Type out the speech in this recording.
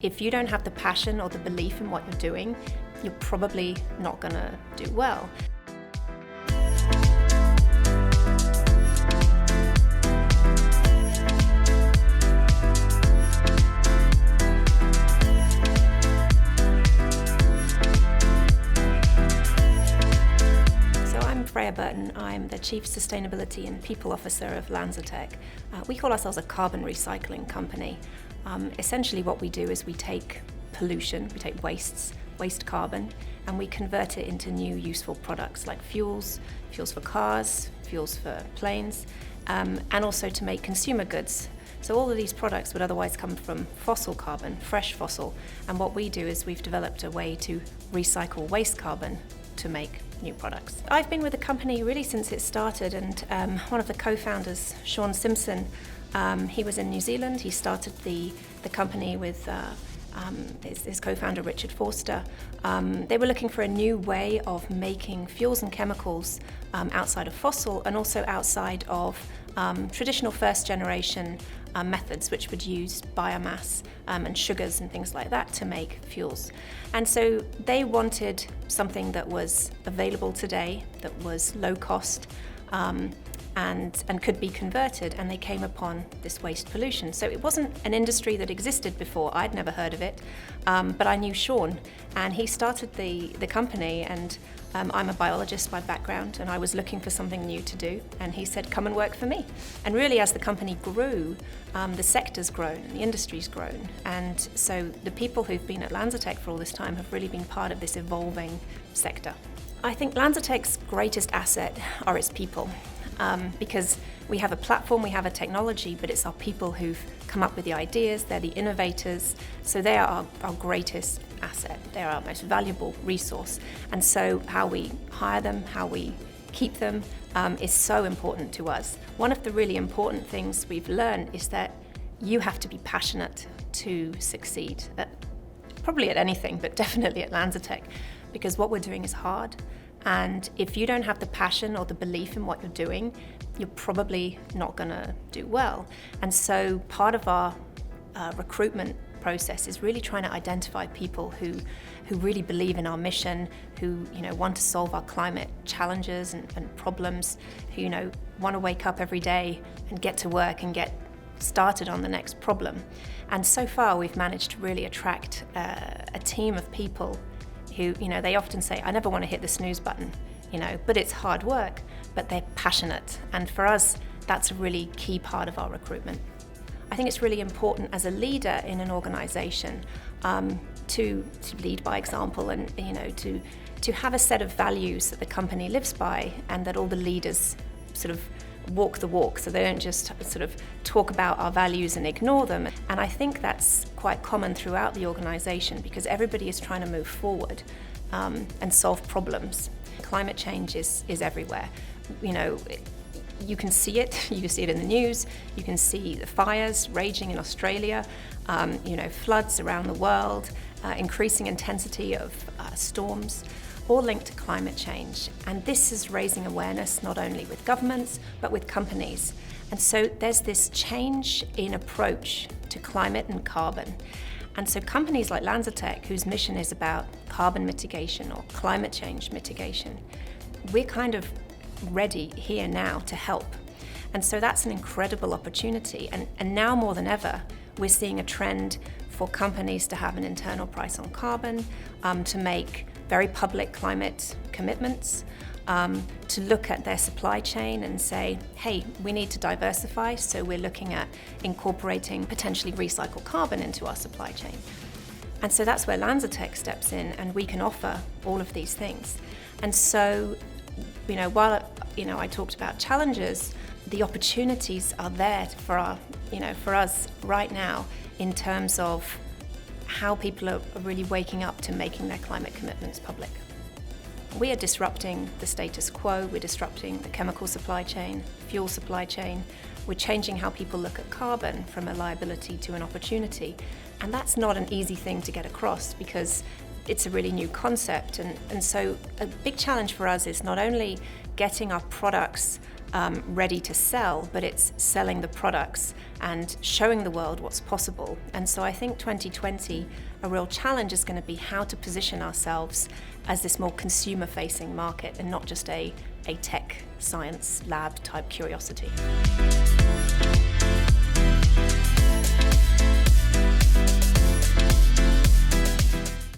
If you don't have the passion or the belief in what you're doing, you're probably not going to do well. So I'm Freya Burton. I'm the Chief Sustainability and People Officer of LanzaTech. We call ourselves a carbon recycling company. Essentially what we do is we take pollution, we take waste carbon, and we convert it into new useful products like fuels for cars, fuels for planes, and also to make consumer goods. So all of these products would otherwise come from fossil carbon, fresh fossil, and what we do is we've developed a way to recycle waste carbon to make new products. I've been with the company really since it started, and one of the co-founders, Sean Simpson, he was in New Zealand. He started the company with his co-founder Richard Forster. They were looking for a new way of making fuels and chemicals outside of fossil and also outside of traditional first generation methods, which would use biomass and sugars and things like that to make fuels. And so they wanted something that was available today, that was low cost, and could be converted, and they came upon this waste pollution. So it wasn't an industry that existed before. I'd never heard of it, but I knew Sean, and he started the company, and I'm a biologist by background, and I was looking for something new to do, and he said, come and work for me. And really, as the company grew, the sector's grown, and the industry's grown, and so the people who've been at LanzaTech for all this time have really been part of this evolving sector. I think LanzaTech's greatest asset are its people. Because we have a platform, we have a technology, but it's our people who've come up with the ideas, they're the innovators, so they are our greatest asset, they're our most valuable resource. And so how we hire them, how we keep them is so important to us. One of the really important things we've learned is that you have to be passionate to succeed, probably at anything, but definitely at LanzaTech, because what we're doing is hard. And if you don't have the passion or the belief in what you're doing, you're probably not going to do well. And so part of our recruitment process is really trying to identify people who really believe in our mission, who want to solve our climate challenges and problems, who want to wake up every day and get to work and get started on the next problem. And so far we've managed to really attract a team of people who, they often say, I never want to hit the snooze button, but it's hard work, but they're passionate. And for us, that's a really key part of our recruitment. I think it's really important as a leader in an organization to lead by example and, to have a set of values that the company lives by and that all the leaders sort of walk the walk, so they don't just sort of talk about our values and ignore them. And I think that's quite common throughout the organization because everybody is trying to move forward and solve problems. Climate change is everywhere. You can see it in the news, you can see the fires raging in Australia, floods around the world, increasing intensity of storms, all linked to climate change. And this is raising awareness not only with governments, but with companies. And so there's this change in approach to climate and carbon. And so companies like LanzaTech, whose mission is about carbon mitigation or climate change mitigation, we're kind of ready here now to help. And so that's an incredible opportunity. And now more than ever, we're seeing a trend for companies to have an internal price on carbon, to make very public climate commitments, to look at their supply chain and say, hey, we need to diversify, so we're looking at incorporating potentially recycled carbon into our supply chain. And so that's where LanzaTech steps in, and we can offer all of these things. And so, while I talked about challenges, the opportunities are there for us right now in terms of how people are really waking up to making their climate commitments public. We are disrupting the status quo, we're disrupting the chemical supply chain, fuel supply chain, we're changing how people look at carbon from a liability to an opportunity. And that's not an easy thing to get across because it's a really new concept. And so a big challenge for us is not only getting our products ready to sell, but it's selling the products and showing the world what's possible. And so I think 2020, a real challenge is going to be how to position ourselves as this more consumer-facing market and not just a tech science lab type curiosity.